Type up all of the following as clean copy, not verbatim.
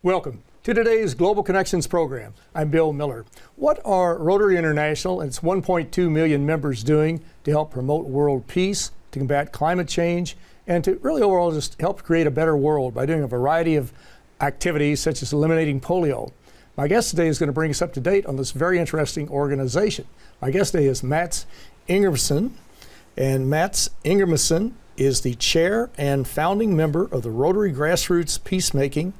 Welcome to today's Global Connections program. I'm Bill Miller. What are Rotary International and its 1.2 million members doing to help promote world peace, to combat climate change, and to really overall just help create a better world by doing a variety of activities such as eliminating polio? My guest today is going to bring us up to date on this very interesting organization. My guest today is Mats Ingemanson, and Mats Ingemanson is the chair and founding member of the Rotary Grassroots Peacemaking,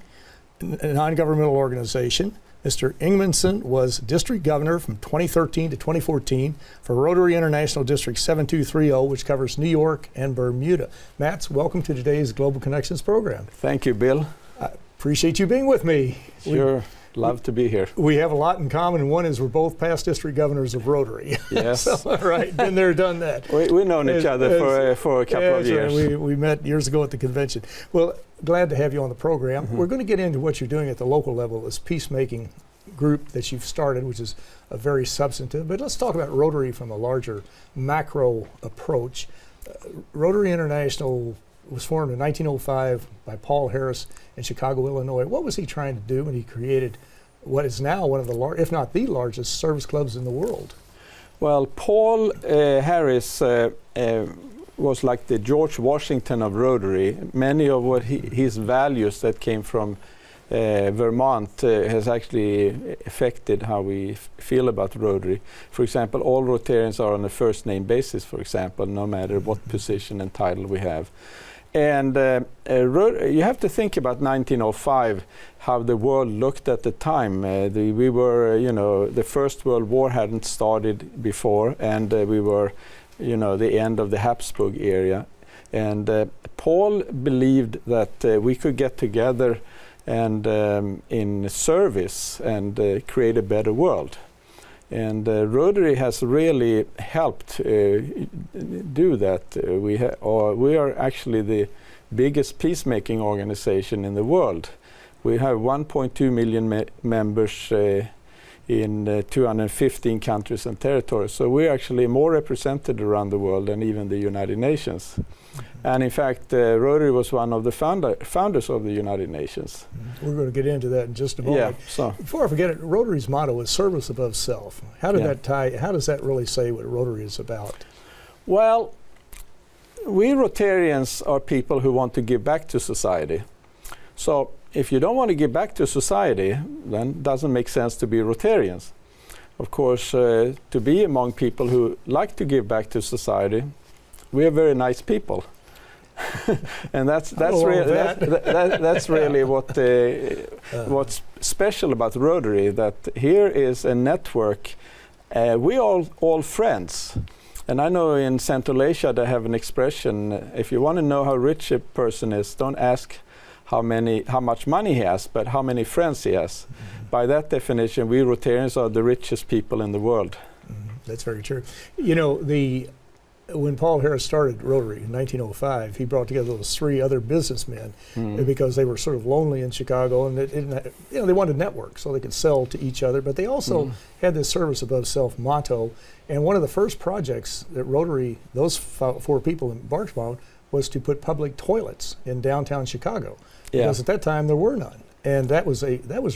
a non-governmental organization. Mr. Ingemanson was district governor from 2013 to 2014 for Rotary International District 7230, which covers New York and Bermuda. Mats, welcome to today's Global Connections program. Thank you, Bill. I appreciate you being with me. Sure. Love to be here. We have a lot in common. One is we're both past district governors of Rotary. Yes. So, all right, been there, done that. We've known each other for a couple of years. Right. We met years ago at the convention. Well, glad to have you on the program. Mm-hmm. We're going to get into what you're doing at the local level, this peacemaking group that you've started, which is a very substantive. But let's talk about Rotary from a larger macro approach. Rotary International was formed in 1905 by Paul Harris in Chicago, Illinois. What was he trying to do when he created what is now one of the, if not the largest, service clubs in the world? Well, Paul Harris was like the George Washington of Rotary. Many of his values that came from Vermont has actually affected how we feel about Rotary. For example, all Rotarians are on a first name basis, for example, no matter what position and title we have. And you have to think about 1905, how the world looked at the time. We were, the First World War hadn't started before, and we were, the end of the Habsburg era. And Paul believed that we could get together and in service and create a better world. And Rotary has really helped do that. We are actually the biggest peacemaking organization in the world. We have 1.2 million members in 215 countries and territories. So we're actually more represented around the world than even the United Nations. Mm-hmm. And in fact, Rotary was one of the founders of the United Nations. We're going to get into that in just a moment. Yeah, so. Before I forget it, Rotary's motto is service above self. How did that tie? How does that really say what Rotary is about? Well, we Rotarians are people who want to give back to society. So if you don't want to give back to society, then it doesn't make sense to be Rotarians. Of course, to be among people who like to give back to society, we are very nice people. And that's really what's special about Rotary, that here is a network. We are all friends. And I know in Central Asia they have an expression, if you want to know how rich a person is, don't ask how much money he has, but how many friends he has. Mm-hmm. By that definition, we Rotarians are the richest people in the world. Mm-hmm. That's very true. When Paul Harris started Rotary in 1905, he brought together those three other businessmen because they were sort of lonely in Chicago, and they wanted a network so they could sell to each other. But they also had this service above self motto. And one of the first projects that Rotary, those four people embarked on, was to put public toilets in downtown Chicago, because at that time there were none. And that was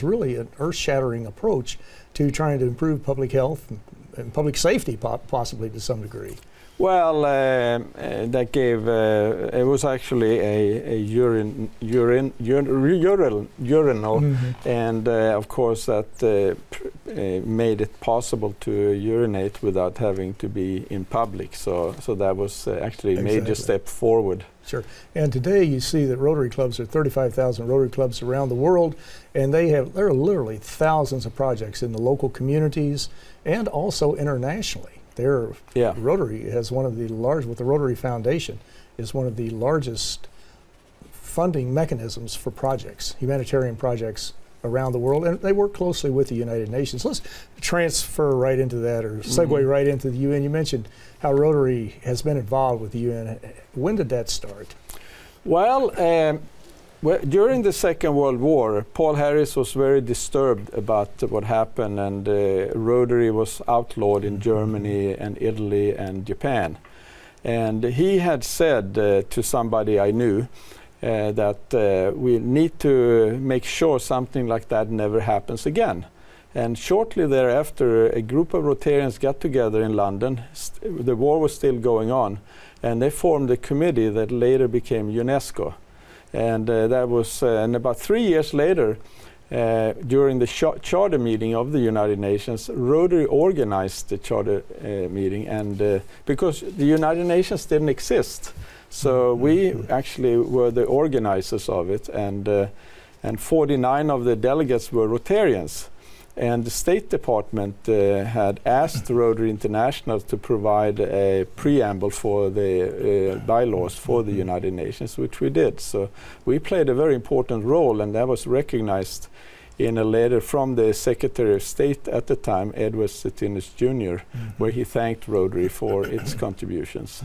really an earth-shattering approach to trying to improve public health and public safety, possibly to some degree. Well, that gave, it was actually a urinal, and of course that made it possible to urinate without having to be in public. So that was actually a major step forward. Sure. And today you see that Rotary clubs, there are 35,000 Rotary clubs around the world, and there are literally thousands of projects in the local communities and also internationally. Rotary has one of the largest, with the Rotary Foundation, is one of the largest funding mechanisms for projects, humanitarian projects around the world, and they work closely with the United Nations. Let's transfer right into that, or segue right into the UN. You mentioned how Rotary has been involved with the UN. When did that start? Well, during the Second World War, Paul Harris was very disturbed about what happened, and Rotary was outlawed in Germany and Italy and Japan. And he had said to somebody I knew, that we need to make sure something like that never happens again. And shortly thereafter, a group of Rotarians got together in London. The war was still going on, and they formed a committee that later became UNESCO. And that was, and about 3 years later, during the charter meeting of the United Nations, Rotary organized the charter meeting, and because the United Nations didn't exist, so we actually were the organizers of it, and 49 of the delegates were Rotarians. And the State Department had asked Rotary International to provide a preamble for the bylaws for the United Nations, which we did. So we played a very important role, and that was recognized in a letter from the Secretary of State at the time, Edward Stettinius Jr., where he thanked Rotary for its contributions.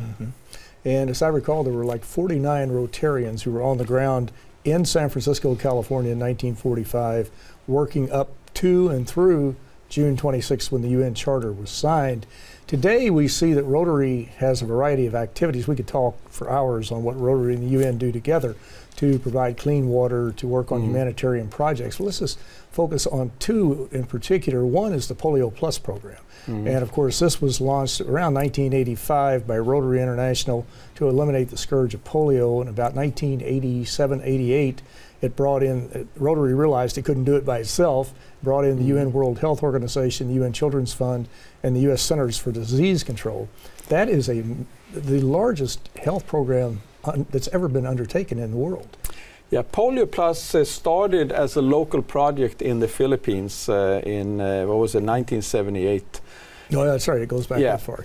And as I recall, there were like 49 Rotarians who were on the ground in San Francisco, California in 1945, working up to and through June 26th when the UN Charter was signed. Today we see that Rotary has a variety of activities. We could talk for hours on what Rotary and the UN do together to provide clean water, to work on humanitarian projects. Well, let's just focus on two in particular. One is the Polio Plus program. And of course this was launched around 1985 by Rotary International to eliminate the scourge of polio. In about 1987-88, it brought in, Rotary realized it couldn't do it by itself, brought in the UN World Health Organization, the UN Children's Fund, and the US Centers for Disease Control. That is the largest health program that's ever been undertaken in the world. Yeah, Polio Plus started as a local project in the Philippines in, what was it, 1978. No, that's right, it goes back that far.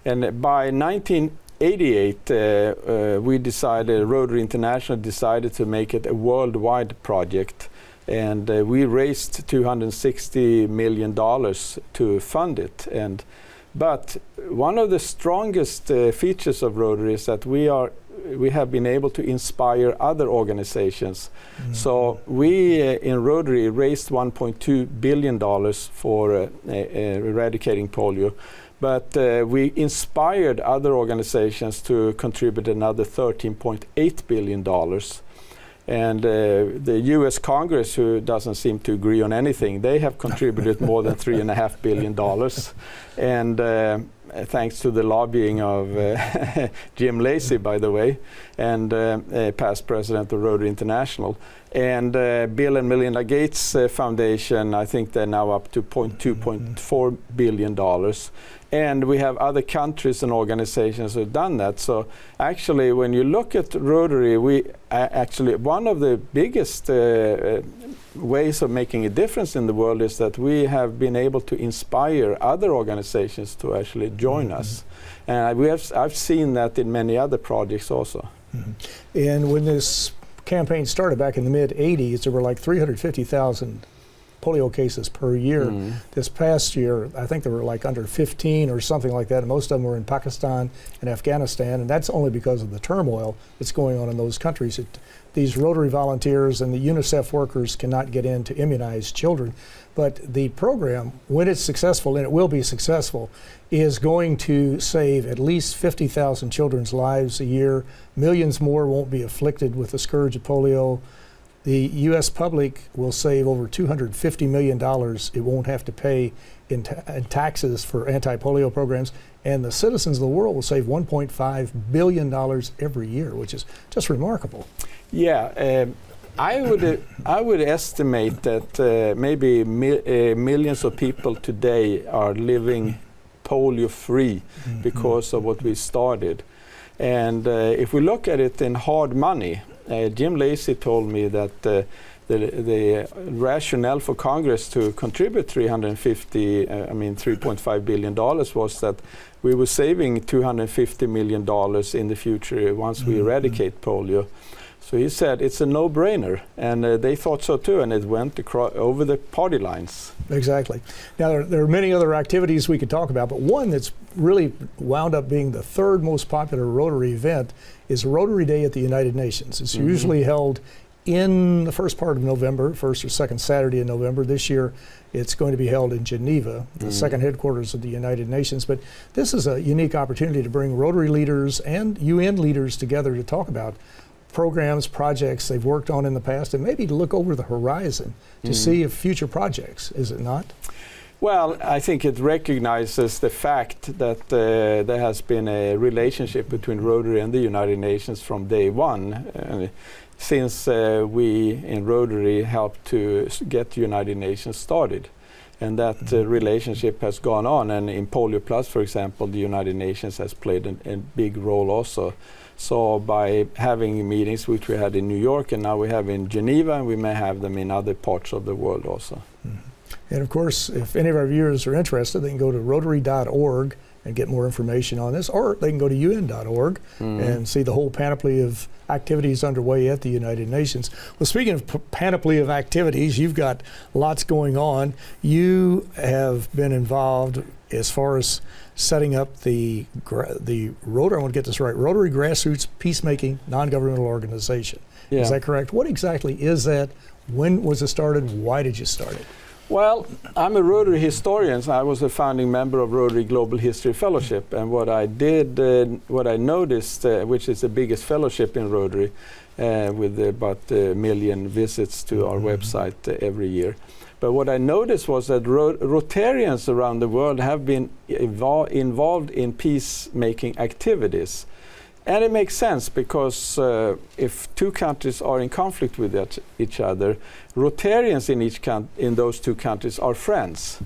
And by 1988, we decided, Rotary International decided to make it a worldwide project, and we raised $260 million to fund it. But one of the strongest features of Rotary is that we have been able to inspire other organizations. So we in Rotary raised $1.2 billion for eradicating polio. But we inspired other organizations to contribute another $13.8 billion. And the US Congress, who doesn't seem to agree on anything, they have contributed more than $3.5 billion. And thanks to the lobbying of Jim Lacey, by the way, and past president of Rotary International. And Bill and Melinda Gates Foundation, I think they're now up to $2.4 billion. And we have other countries and organizations who have done that. So actually, when you look at Rotary, we actually, one of the biggest ways of making a difference in the world is that we have been able to inspire other organizations to actually join us. And I've seen that in many other projects also. And when this campaign started back in the mid-'80s, there were like 350,000 polio cases per year. This past year, I think there were like under 15 or something like that, and most of them were in Pakistan and Afghanistan, and that's only because of the turmoil that's going on in those countries. These Rotary volunteers and the UNICEF workers cannot get in to immunize children, but the program, when it's successful, and it will be successful, is going to save at least 50,000 children's lives a year. Millions more won't be afflicted with the scourge of polio. The U.S. public will save over $250 million it won't have to pay in taxes for anti-polio programs, and the citizens of the world will save $1.5 billion every year, which is just remarkable. Yeah, I would estimate that maybe millions of people today are living polio-free because of what we started. And if we look at it in hard money, Jim Lacey told me that the rationale for Congress to contribute $3.5 billion was that we were saving $250 million in the future once we eradicate polio. So he said it's a no-brainer, and they thought so too, and it went over the party lines. Exactly. Now there are many other activities we could talk about, but one that's really wound up being the third most popular Rotary event is Rotary Day at the United Nations. It's usually held in the first part of November, first or second Saturday in November. This year, it's going to be held in Geneva, the second headquarters of the United Nations. But this is a unique opportunity to bring Rotary leaders and UN leaders together to talk about programs, projects they've worked on in the past, and maybe to look over the horizon to see if future projects, is it not? Well, I think it recognizes the fact that there has been a relationship between Rotary and the United Nations from day one, since we in Rotary helped to get the United Nations started. And that relationship has gone on, and in Polio Plus, for example, the United Nations has played a big role also. So by having meetings, which we had in New York and now we have in Geneva, and we may have them in other parts of the world also. And of course, if any of our viewers are interested, they can go to Rotary.org and get more information on this, or they can go to UN.org and see the whole panoply of activities underway at the United Nations. Well, speaking of panoply of activities, you've got lots going on. You have been involved as far as setting up the Rotary, I want to get this right, Rotary Grassroots Peacemaking non-governmental organization. Yeah. Is that correct? What exactly is that? When was it started? Why did you start it? Well, I'm a Rotary historian. So I was a founding member of Rotary Global History Fellowship, and what I did, what I noticed, which is the biggest fellowship in Rotary, with about 1 million visits to our website every year. But what I noticed was that Rotarians around the world have been involved in peacemaking activities. And it makes sense because if two countries are in conflict with each other, Rotarians in those two countries are friends.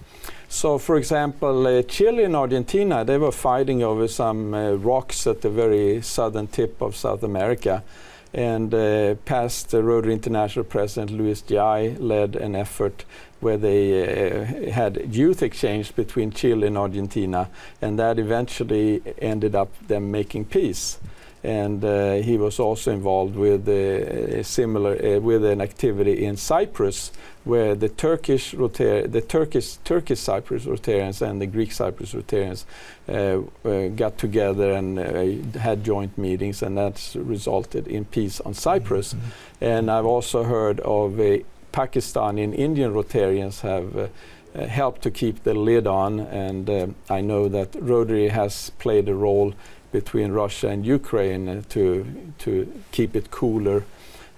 So, for example, Chile and Argentina, they were fighting over some rocks at the very southern tip of South America. And past Rotary International President Luis Giai led an effort where they had youth exchange between Chile and Argentina, and that eventually ended up them making peace. And he was also involved with with an activity in Cyprus, where the Turkish Cyprus Rotarians and the Greek Cyprus Rotarians got together and had joint meetings, and that's resulted in peace on Cyprus. And I've also heard of Pakistani and Indian Rotarians have helped to keep the lid on, and I know that Rotary has played a role between Russia and Ukraine to keep it cooler,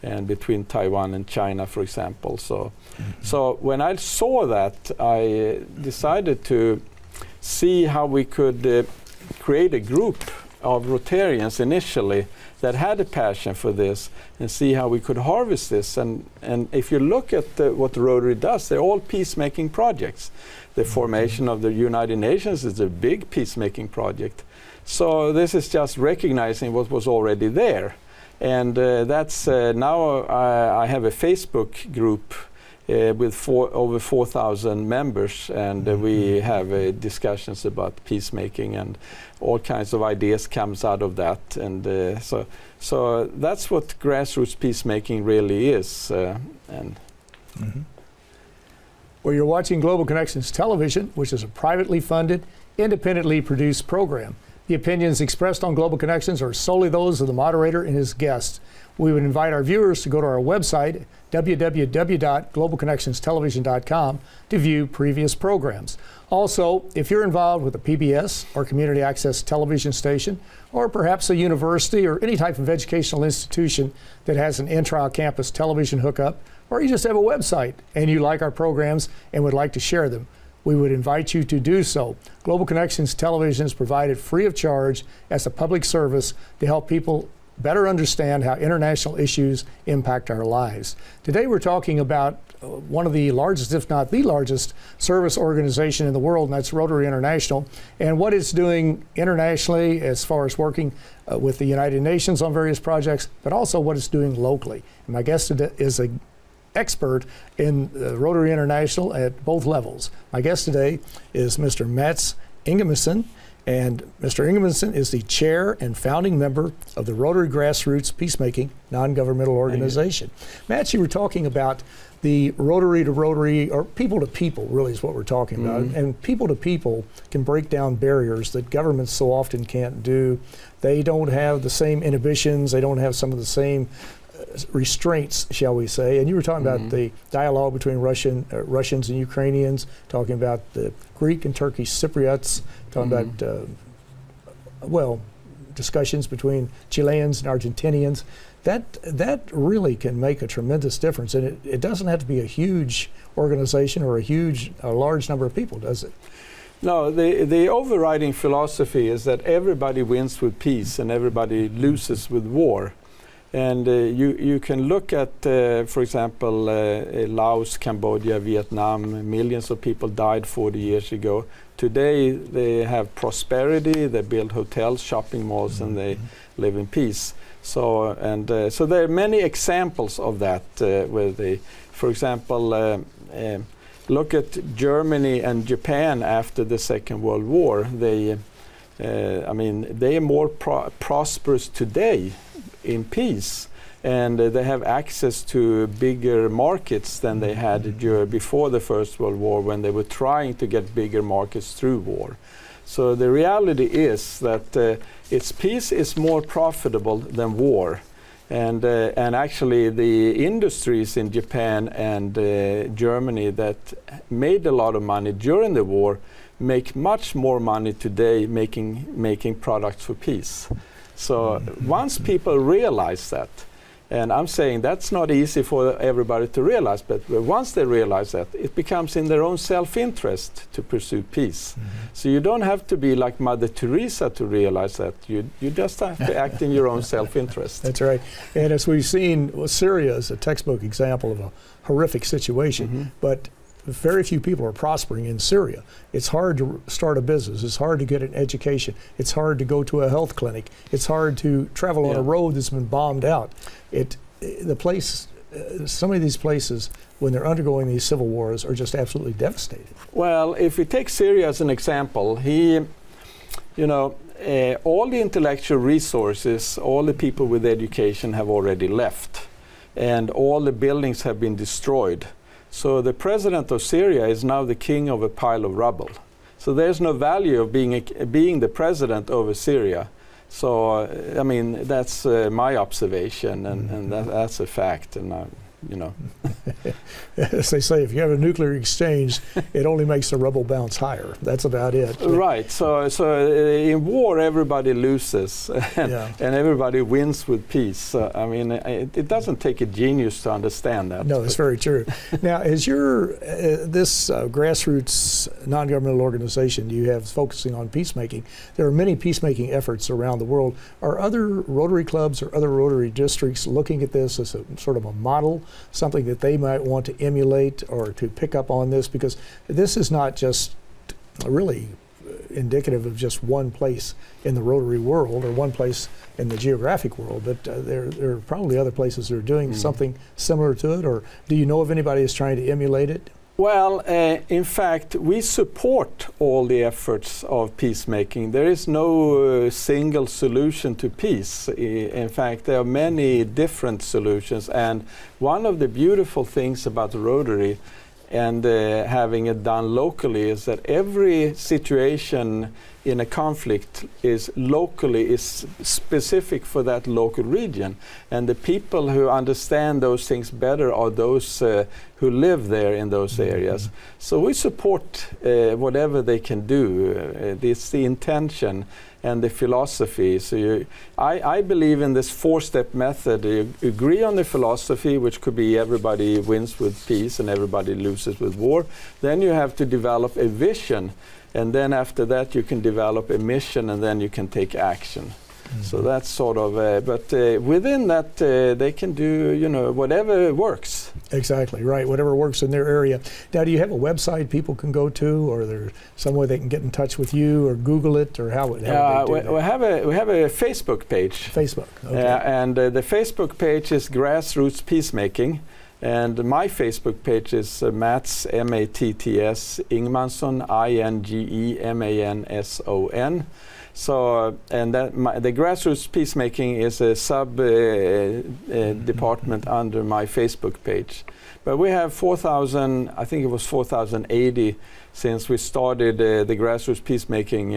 and between Taiwan and China, for example. So when I saw that, I decided to see how we could create a group of Rotarians initially that had a passion for this, and see how we could harvest this. And if you look at what Rotary does, they're all peacemaking projects. The formation of the United Nations is a big peacemaking project. So this is just recognizing what was already there. And that's now I have a Facebook group with over 4,000 members, and we have discussions about peacemaking, and all kinds of ideas comes out of that. And so that's what grassroots peacemaking really is. Well, you're watching Global Connections Television, which is a privately funded, independently produced program. The opinions expressed on Global Connections are solely those of the moderator and his guests. We would invite our viewers to go to our website, www.globalconnectionstelevision.com, to view previous programs. Also, if you're involved with a PBS or community access television station, or perhaps a university or any type of educational institution that has an intra-campus television hookup, or you just have a website and you like our programs and would like to share them, we would invite you to do so. Global Connections Television is provided free of charge as a public service to help people better understand how international issues impact our lives. Today we're talking about one of the largest, if not the largest, service organization in the world, and that's Rotary International, and what it's doing internationally as far as working with the United Nations on various projects, but also what it's doing locally. And my guest today is an expert in Rotary International at both levels. My guest today is Mr. Mats Ingemanson, and Mr. Ingemanson is the chair and founding member of the Rotary Grassroots Peacemaking non-governmental organization. Mats, you were talking about the Rotary to Rotary, or people to people, really is what we're talking about. And people to people can break down barriers that governments so often can't do. They don't have the same inhibitions. They don't have some of the same restraints, shall we say. And you were talking about the dialogue between Russians and Ukrainians, talking about the Greek and Turkish Cypriots, talking about, discussions between Chileans and Argentinians. That really can make a tremendous difference. And it doesn't have to be a huge organization or a large number of people, does it? No, the overriding philosophy is that everybody wins with peace and everybody loses with war. And you can look at, for example, Laos, Cambodia, Vietnam. Millions of people died 40 years ago. Today they have prosperity, they build hotels, shopping malls, and they live in peace. So there are many examples of that. For example, look at Germany and Japan after the Second World War. They are more prosperous today in peace, and they have access to bigger markets than they had before the First World War, when they were trying to get bigger markets through war. So the reality is that peace is more profitable than war. And actually the industries in Japan and Germany that made a lot of money during the war make much more money today making products for peace. So once people realize that, and I'm saying that's not easy for everybody to realize, but once they realize that, it becomes in their own self-interest to pursue peace. So you don't have to be like Mother Teresa to realize that. You just have to act in your own self-interest. That's right. And as we've seen, Syria is a textbook example of a horrific situation, but very few people are prospering in Syria. It's hard to start a business. It's hard to get an education. It's hard to go to a health clinic. It's hard to travel on a road that's been bombed out. Some of these places, when they're undergoing these civil wars, are just absolutely devastated. Well, if we take Syria as an example, all the intellectual resources, all the people with education have already left, and all the buildings have been destroyed. So the president of Syria is now the king of a pile of rubble. So there's no value of being the president over Syria. So that's my observation, and that's a fact. And as they say, if you have a nuclear exchange, it only makes the rubble bounce higher. That's about it. Right. So in war, everybody loses, and everybody wins with peace. It doesn't take a genius to understand that. No, that's very true. Now, as this grassroots non-governmental organization you have focusing on peacemaking, there are many peacemaking efforts around the world. Are other Rotary clubs or other Rotary districts looking at this as a sort of a model, something that they might want to emulate or to pick up on this? Because this is not just really indicative of just one place in the Rotary world or one place in the geographic world, but there are probably other places that are doing something similar to it. Or do you know of anybody who's trying to emulate it? Well, in fact, we support all the efforts of peacemaking. There is no single solution to peace. In fact, there are many different solutions. And one of the beautiful things about Rotary and having it done locally is that every situation in a conflict is specific for that local region, and the people who understand those things better are those who live there in those areas. So we support whatever they can do. It's the intention and the philosophy. So I believe in this four-step method. You agree on the philosophy, which could be everybody wins with peace and everybody loses with war. Then you have to develop a vision, and then after that you can develop a mission, and then you can take action. So that's sort of, but within that they can do, whatever works. Exactly, right, whatever works in their area. Now, do you have a website people can go to, or there some way they can get in touch with you, or Google it, or how would they do that? We have a Facebook page. Facebook, okay. And the Facebook page is Grassroots Peacemaking. And my Facebook page is Mats, M-A-T-T-S, Ingemanson, I-N-G-E-M-A-N-S-O-N. So, and the Grassroots Peacemaking is a sub-department under my Facebook page. But we have 4,000, I think it was 4,080 since we started the Grassroots Peacemaking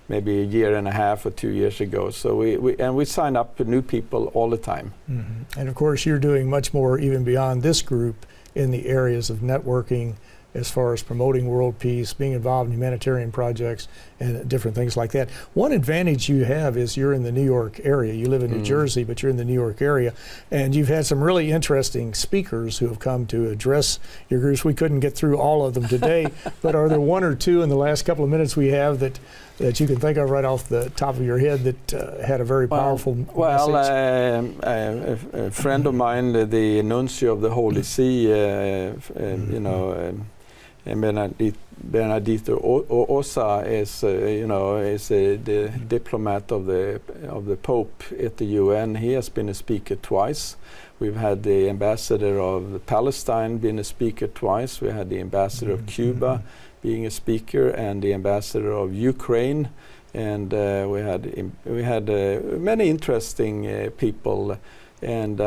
maybe a year and a half or 2 years ago. So we sign up new people all the time. Mm-hmm. And of course, you're doing much more even beyond this group in the areas of networking, as far as promoting world peace, being involved in humanitarian projects, and different things like that. One advantage you have is you're in the New York area. You live in New Jersey, but you're in the New York area, and you've had some really interesting speakers who have come to address your groups. We couldn't get through all of them today, but are there one or two in the last couple of minutes we have that you can think of right off the top of your head that had a very powerful message? A friend of mine, the nuncio of the Holy See, Bernardito Ossa is the diplomat of the Pope at the UN. He has been a speaker twice. We've had the ambassador of Palestine being a speaker twice. We had the ambassador of Cuba being a speaker, and the ambassador of Ukraine. And we had many interesting people. And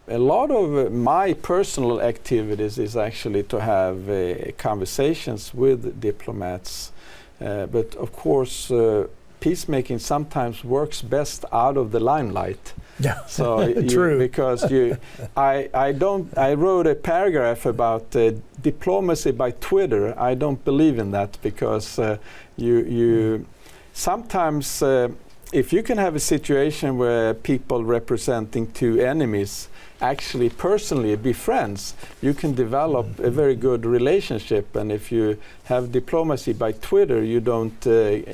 a lot of my personal activities is actually to have conversations with diplomats. But of course, peacemaking sometimes works best out of the limelight. Yeah, so true. Because I wrote a paragraph about diplomacy by Twitter. I don't believe in that, because you sometimes if you can have a situation where people representing two enemies actually personally be friends, you can develop a very good relationship. And if you have diplomacy by Twitter, you don't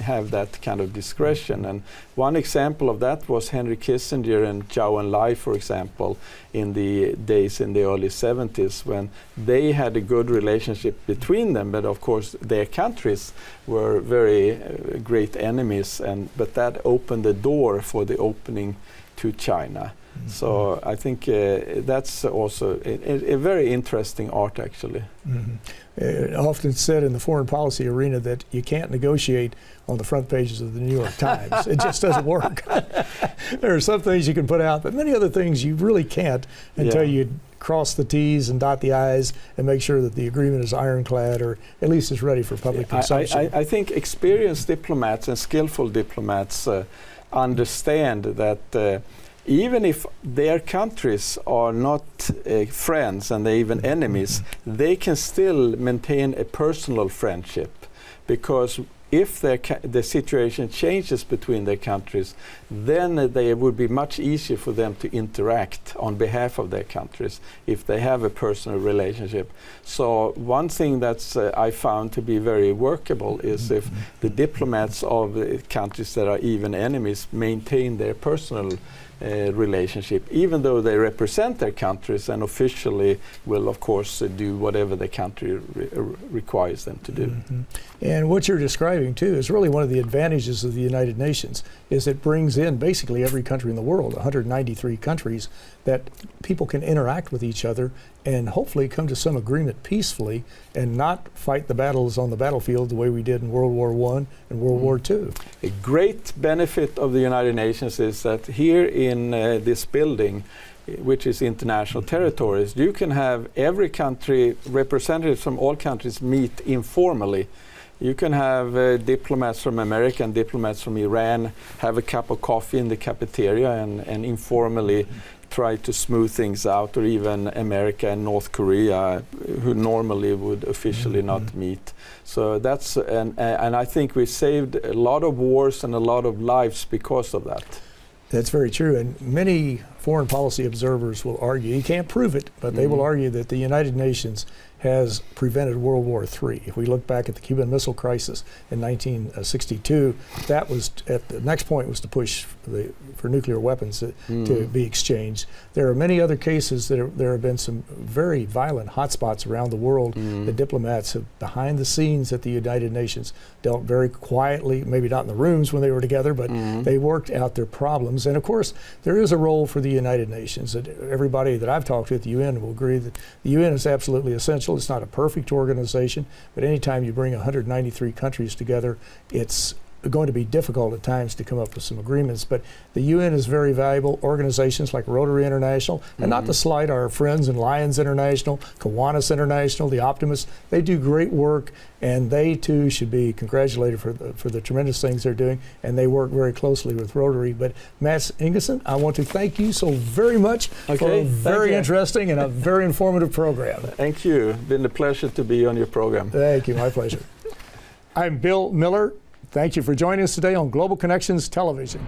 have that kind of discretion. And one example of that was Henry Kissinger and Zhou Enlai, for example, in the days in the early 70s, when they had a good relationship between them, but of course their countries were very great enemies, but that opened the door for the opening to China. So I think that's also a very interesting art, actually. Often said in the foreign policy arena that you can't negotiate on the front pages of the New York Times. It just doesn't work. There are some things you can put out, but many other things you really can't until you cross the T's and dot the I's and make sure that the agreement is ironclad, or at least is ready for public consumption. I think experienced diplomats and skillful diplomats understand that even if their countries are not friends and they're even enemies, they can still maintain a personal friendship, because if the situation changes between their countries, then it would be much easier for them to interact on behalf of their countries if they have a personal relationship. So one thing that's I found to be very workable is if the diplomats of the countries that are even enemies maintain their personal relationship, even though they represent their countries and officially will, of course, do whatever the country requires them to do. And what you're describing, too, is really one of the advantages of the United Nations, is it brings in basically every country in the world, 193 countries, that people can interact with each other and hopefully come to some agreement peacefully and not fight the battles on the battlefield the way we did in World War I and World War II. A great benefit of the United Nations is that here in this building, which is international territories, you can have every country, representatives from all countries meet informally. You can have diplomats from America and diplomats from Iran have a cup of coffee in the cafeteria and informally try to smooth things out, or even America and North Korea, who normally would officially not meet. So that's, and I think we saved a lot of wars and a lot of lives because of that. That's very true, and many foreign policy observers will argue, you can't prove it, but they will argue that the United Nations has prevented World War III. If we look back at the Cuban Missile Crisis in 1962, that was at the next point was to push for nuclear weapons to be exchanged. There are many other cases that there have been some very violent hotspots around the world. The diplomats have, behind the scenes at the United Nations, dealt very quietly, maybe not in the rooms when they were together, but they worked out their problems. And of course, there is a role for the United Nations. Everybody that I've talked to at the UN will agree that the UN is absolutely essential. It's not a perfect organization, but anytime you bring 193 countries together, it's going to be difficult at times to come up with some agreements, but the UN is very valuable. Organizations like Rotary International, and not to slight our friends in Lions International, Kiwanis International, the Optimists, they do great work, and they too should be congratulated for the tremendous things they're doing, and they work very closely with Rotary. But Matt Ingemanson, I want to thank you so very much for a very interesting and a very informative program. Thank you. Been a pleasure to be on your program. Thank you, my pleasure. I'm Bill Miller. Thank you for joining us today on Global Connections Television.